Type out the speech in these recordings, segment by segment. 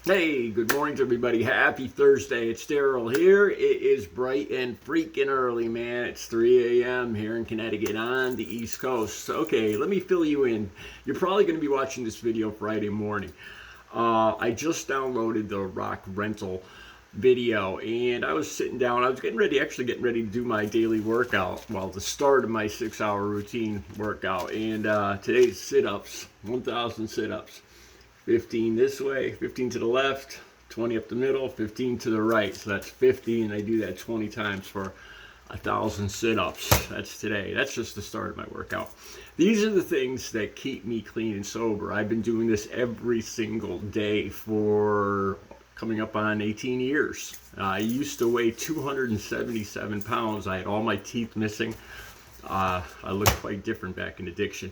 Hey, good morning to everybody. Happy Thursday. It's Daryl here. It is bright and freaking early, man. It's 3 a.m. here in Connecticut on the East Coast. Okay, let me fill you in. You're probably going to be watching this video Friday morning. I just downloaded the rock rental video and I was sitting down. I was getting ready to do my daily workout. Well, the start of my 6-hour routine workout. And today's sit-ups, 1,000 sit-ups. 15 this way, 15 to the left, 20 up the middle, 15 to the right. So that's 50, and I do that 20 times for 1,000 sit-ups. That's today. That's just the start of my workout. These are the things that keep me clean and sober. I've been doing this every single day for coming up on 18 years. I used to weigh 277 pounds. I had all my teeth missing. I looked quite different back in addiction.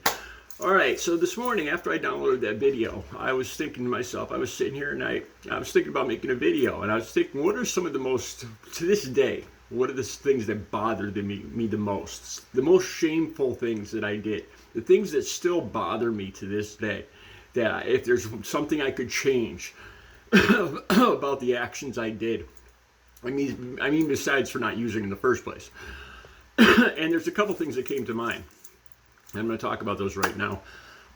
All right, so this morning after I downloaded that video, I was thinking to myself, I was sitting here and I was thinking about making a video, and I was thinking, what are some of the most, to this day, what are the things that bothered me the most shameful things that I did, the things that still bother me to this day, that if there's something I could change about the actions I did, I mean besides for not using in the first place. And there's a couple things that came to mind. I'm going to talk about those right now.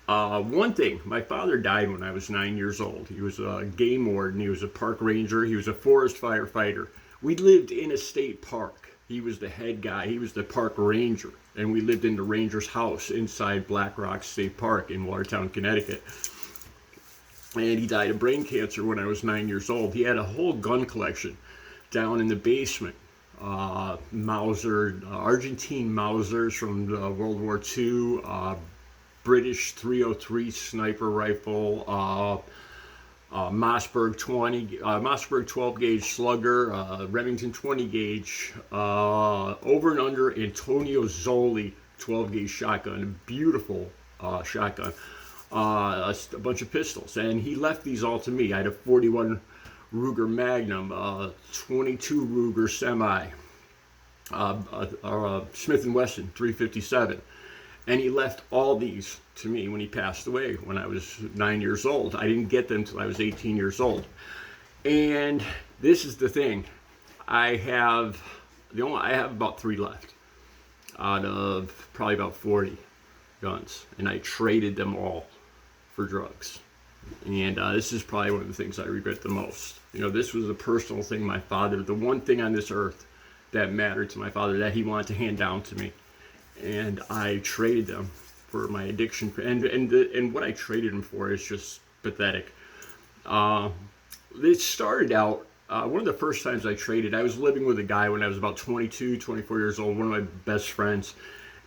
One thing, my father died when I was 9 years old. He was a game warden. He was a park ranger. He was a forest firefighter. We lived in a state park. He was the head guy. He was the park ranger. And we lived in the ranger's house inside Black Rock State Park in Watertown, Connecticut. And he died of brain cancer when I was 9 years old. He had a whole gun collection down in the basement. Argentine Mausers from World War II, British 303 sniper rifle, Mossberg 12 gauge slugger, Remington 20 gauge, over and under Antonio Zoli 12 gauge shotgun, a beautiful shotgun, a bunch of pistols, and he left these all to me. I had a 41 Ruger Magnum, 22 Ruger Semi, Smith & Wesson 357, and he left all these to me when he passed away when I was 9 years old. I didn't get them until I was 18 years old. And this is the thing, I have about 3 left out of probably about 40 guns, and I traded them all for drugs. And this is probably one of the things I regret the most. You know, this was a personal thing. My father, the one thing on this earth that mattered to my father that he wanted to hand down to me, and I traded them for my addiction. And what I traded them for is just pathetic. It started out, one of the first times I traded, I was living with a guy when I was about 22, 24 years old, one of my best friends.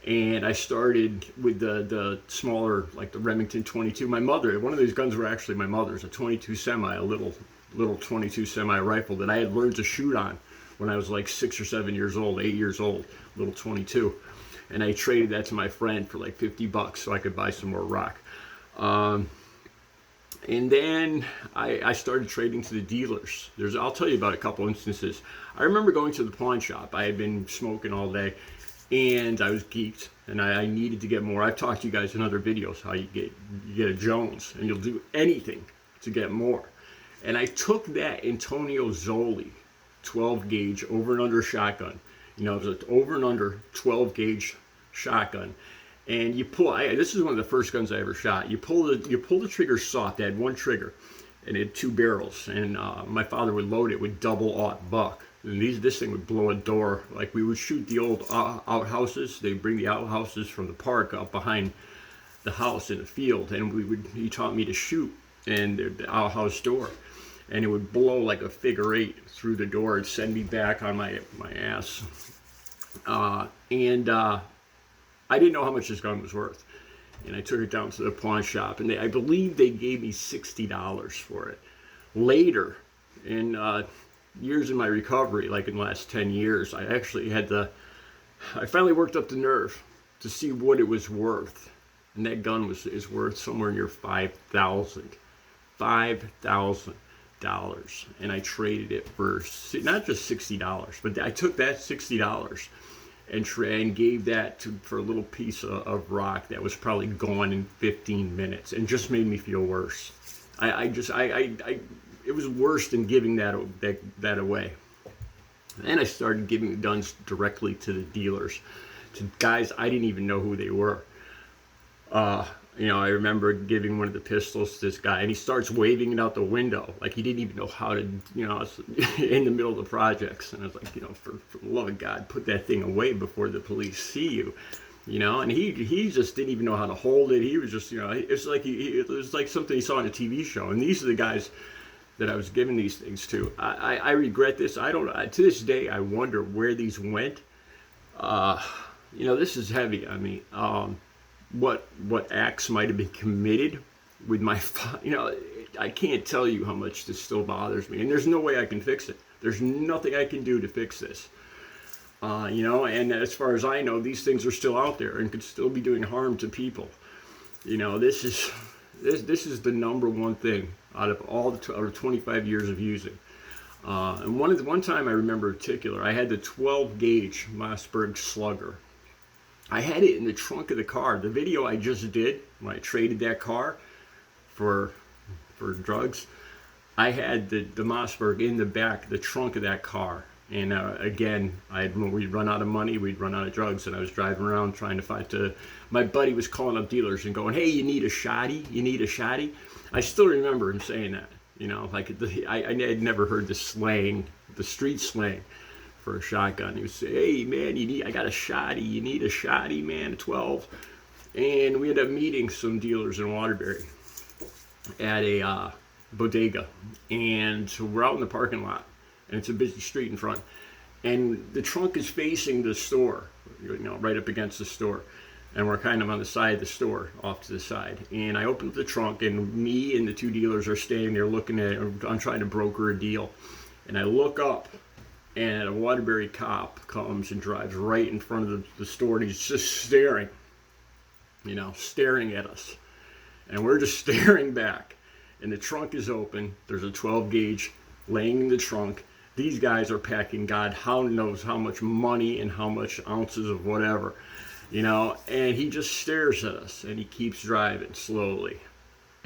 And I started with the smaller, like the Remington 22. My mother, one of these guns were actually my mother's, a 22 semi, a little 22 semi rifle that I had learned to shoot on when I was like 6 or 7 years old, 8 years old, little 22. And I traded that to my friend for like $50 so I could buy some more rock. And then I started trading to the dealers. I'll tell you about a couple instances. I remember going to the pawn shop. I had been smoking all day, and I was geeked, and I needed to get more. I've talked to you guys in other videos how you get a Jones, and you'll do anything to get more. And I took that Antonio Zoli 12 gauge over and under shotgun. You know, it was an over and under 12 gauge shotgun, and you pull. This is one of the first guns I ever shot. You pull the trigger soft. I had one trigger, and it had 2 barrels. And my father would load it with double-aught buck. And this thing would blow a door. Like, we would shoot the old outhouses. They'd bring the outhouses from the park up behind the house in the field, and he taught me to shoot in the outhouse door, and it would blow like a figure 8 through the door and send me back on my ass. I didn't know how much this gun was worth, and I took it down to the pawn shop, and I believe they gave me $60 for it. Later, in years in my recovery, like in the last 10 years, I finally worked up the nerve to see what it was worth. And that gun is worth somewhere near $5,000. And I traded it for not just $60, but I took that $60 and gave that for a little piece of rock that was probably gone in 15 minutes, and just made me feel worse. it was worse than giving that away. Then I started giving the guns directly to the dealers, to guys I didn't even know who they were. I remember giving one of the pistols to this guy, and he starts waving it out the window like he didn't even know how to, in the middle of the projects. And I was like, for the love of God, put that thing away before the police see you. And he just didn't even know how to hold it. He was just, it's like it was like something he saw on a TV show. And these are the guys that I was giving these things to. I regret this. To this day, I wonder where these went. This is heavy on me. What acts might have been committed with my, I can't tell you how much this still bothers me. And there's no way I can fix it. There's nothing I can do to fix this. And as far as I know, these things are still out there and could still be doing harm to people. This is the number one thing out of all out of 25 years of using. And one time I remember in particular, I had the 12 gauge Mossberg Slugger. I had it in the trunk of the car. The video I just did when I traded that car for drugs, I had the Mossberg in the back, the trunk of that car. And again, we'd run out of money, we'd run out of drugs, and I was driving around trying to find. My buddy was calling up dealers and going, "Hey, you need a shotty? You need a shotty?" I still remember him saying that. I had never heard the slang, the street slang for a shotgun. He would say, "Hey, man, I got a shotty. You need a shotty, man, a 12." And we ended up meeting some dealers in Waterbury at a bodega, and so we're out in the parking lot. And it's a busy street in front, and the trunk is facing the store, right up against the store, and we're kind of on the side of the store, off to the side. And I open up the trunk, and me and the two dealers are standing there looking at it. I'm trying to broker a deal, and I look up, and a Waterbury cop comes and drives right in front of the store, and he's just staring at us, and we're just staring back. And the trunk is open. There's a 12 gauge laying in the trunk. These guys are packing God knows how much money and how much ounces of whatever, and he just stares at us, and he keeps driving slowly.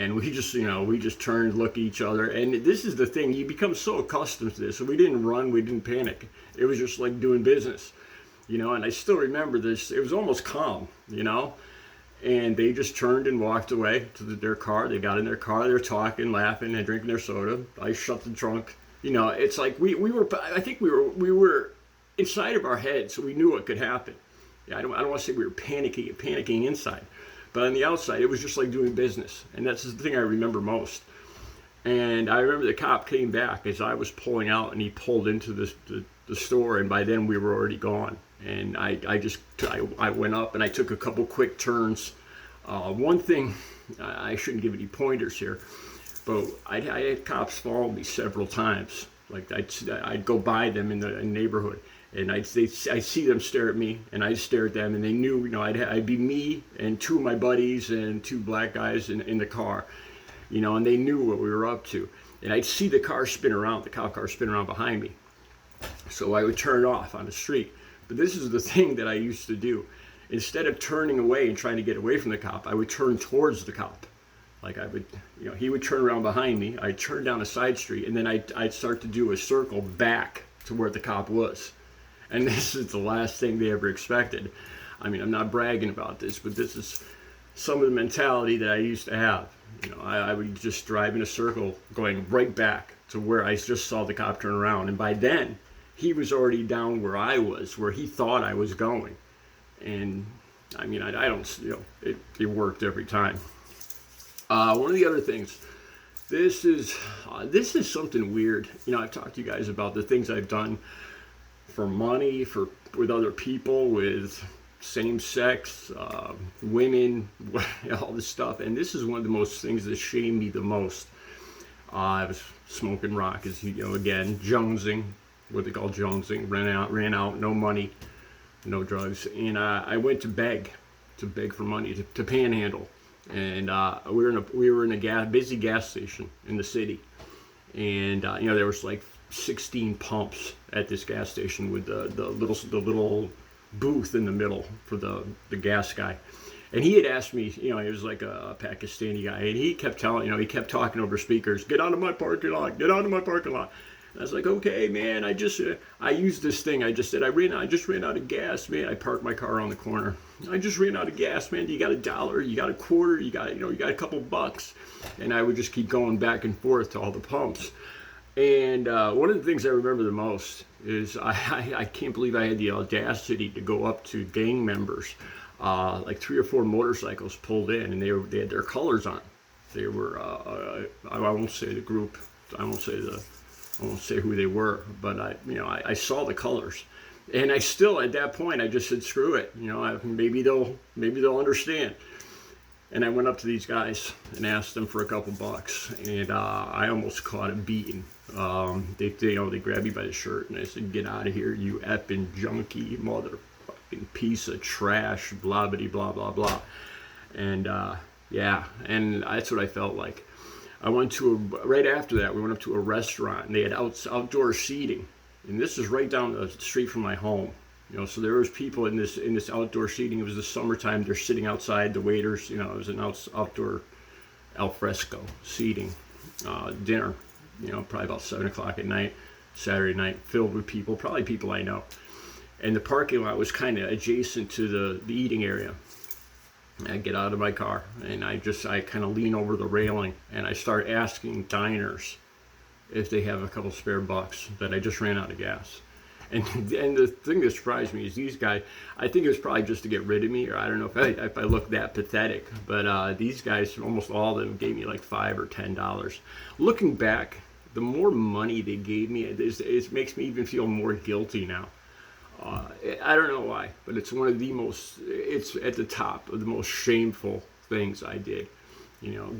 And we just turn, look at each other. And this is the thing, you become so accustomed to this. So we didn't run, we didn't panic. It was just like doing business, and I still remember this. It was almost calm, and they just turned and walked away to their car. They got in their car, they were talking, laughing, and drinking their soda. I shut the trunk. It's like we were inside of our heads, so we knew what could happen. Yeah, I don't want to say we were panicking inside, but on the outside, it was just like doing business, and that's the thing I remember most. And I remember the cop came back as I was pulling out, and he pulled into the store, and by then we were already gone. And I went up and I took a couple quick turns. One thing, I shouldn't give any pointers here, but I had cops follow me several times. Like I'd go by them in the neighborhood, and I'd see them stare at me, and I'd stare at them, and they knew, I'd be me and two of my buddies and two black guys in the car, and they knew what we were up to. And I'd see the car spin around, the cop car spin around behind me. So I would turn off on the street. But this is the thing that I used to do. Instead of turning away and trying to get away from the cop, I would turn towards the cop. Like he would turn around behind me. I'd turn down a side street, and then I'd start to do a circle back to where the cop was. And this is the last thing they ever expected. I'm not bragging about this, but this is some of the mentality that I used to have. I would just drive in a circle going right back to where I just saw the cop turn around. And by then, he was already down where I was, where he thought I was going. And I don't, it worked every time. One of the other things, this is something weird. I've talked to you guys about the things I've done for money, with other people, with same sex, women, all this stuff. And this is one of the most things that shame me the most. I was smoking rock, again, jonesing, what they call jonesing, ran out, no money, no drugs. And I went to beg for money, to panhandle. And we were in a busy gas station in the city. And, there was like 16 pumps at this gas station with the little booth in the middle for the gas guy. And he had asked me, he was like a Pakistani guy, and he kept telling, he kept talking over speakers, get out of my parking lot, get out of my parking lot. And I was like, okay, man, I used this thing. I just said, I just ran out of gas, man. I parked my car on the corner. I just ran out of gas, man. You got $1, you got $0.25, you got a couple bucks. And I would just keep going back and forth to all the pumps. And one of the things I remember the most is I can't believe I had the audacity to go up to gang members, like 3 or 4 motorcycles pulled in, and they had their colors on. They were I won't say the group, I won't say who they were, but I saw the colors, and I still at that point I just said screw it, maybe they'll understand. And I went up to these guys and asked them for a couple bucks, and I almost caught a beating. They grabbed me by the shirt and I said, "Get out of here, you effing junkie, motherfucking piece of trash, blah blah blah blah blah." And yeah, and that's what I felt like. Right after that, we went up to a restaurant, and they had outdoor seating, and this is right down the street from my home. So there was people in this outdoor seating. It was the summertime. They're sitting outside. The waiters, it was an outdoor alfresco seating dinner. Probably about 7 o'clock at night, Saturday night, filled with people, probably people I know. And the parking lot was kind of adjacent to the eating area. I get out of my car and I kind of lean over the railing and I start asking diners if they have a couple spare bucks, that I just ran out of gas. And the thing that surprised me is these guys, I think it was probably just to get rid of me, or I don't know if I look that pathetic, but these guys, almost all of them, gave me like $5 or $10. Looking back, the more money they gave me, it makes me even feel more guilty now. I don't know why, but it's it's at the top of the most shameful things I did.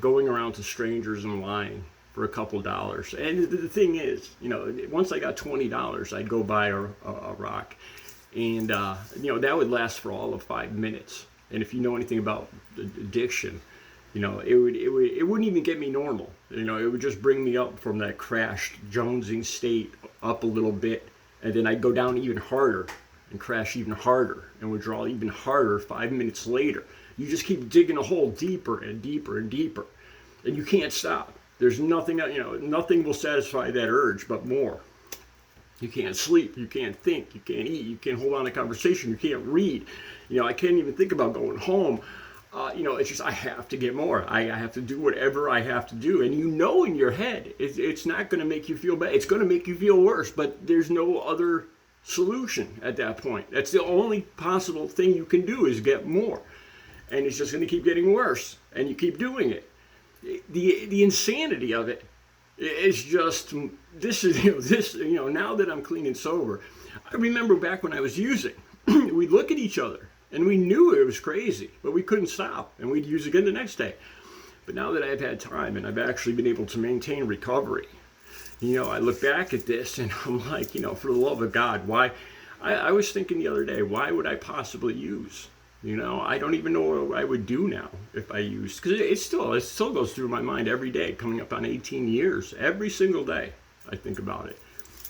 Going around to strangers and lying for a couple dollars. And the thing is, once I got $20, I'd go buy a rock. And, that would last for all of 5 minutes. And if you know anything about addiction, it wouldn't even get me normal. It would just bring me up from that crashed, jonesing state up a little bit. And then I'd go down even harder and crash even harder and withdraw even harder 5 minutes later. You just keep digging a hole deeper and deeper and deeper. And you can't stop. There's nothing, nothing will satisfy that urge but more. You can't sleep, you can't think, you can't eat, you can't hold on to conversation, you can't read. I can't even think about going home. It's just, I have to get more. I have to do whatever I have to do. And in your head, it's not going to make you feel bad. It's going to make you feel worse, but there's no other solution at that point. That's the only possible thing you can do, is get more. And it's just going to keep getting worse, and you keep doing it. The insanity of it is just, now that I'm clean and sober, I remember back when I was using, we'd look at each other and we knew it was crazy, but we couldn't stop, and we'd use again the next day. But now that I've had time and I've actually been able to maintain recovery, I look back at this and I'm like, for the love of God, why? I was thinking the other day, why would I possibly use? I don't even know what I would do now if I used, because it still goes through my mind every day, coming up on 18 years. Every single day I think about it.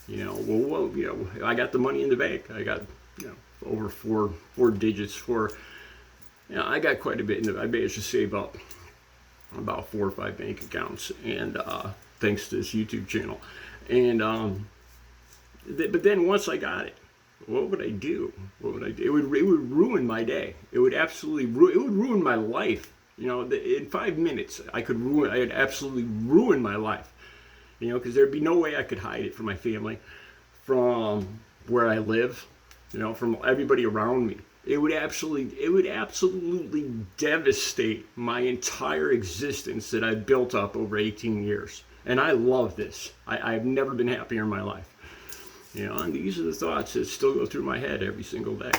I got the money in the bank. I got, over four digits I got quite a bit I managed to save up about 4 or 5 bank accounts, and thanks to this YouTube channel. And but then once I got it, what would I do? It would ruin my day. It would absolutely ruin my life. In 5 minutes, I'd absolutely ruin my life. Because there'd be no way I could hide it from my family, from where I live, from everybody around me. It would absolutely devastate my entire existence that I've built up over 18 years. And I love this. I've never been happier in my life. And these are the thoughts that still go through my head every single day.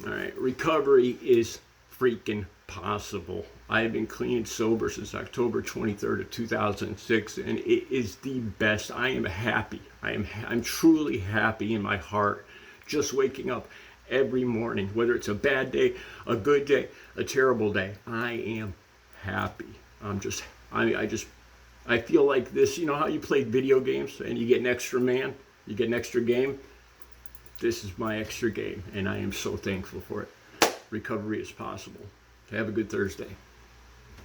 All right, recovery is freaking possible. I have been clean and sober since October 23rd of 2006, and it is the best. I am happy. I'm truly happy in my heart, just waking up every morning, whether it's a bad day, a good day, a terrible day. I am happy. I feel like this. You know how you play video games and you get an extra man? You get an extra game. This is my extra game, and I am so thankful for it. Recovery is possible. Have a good Thursday.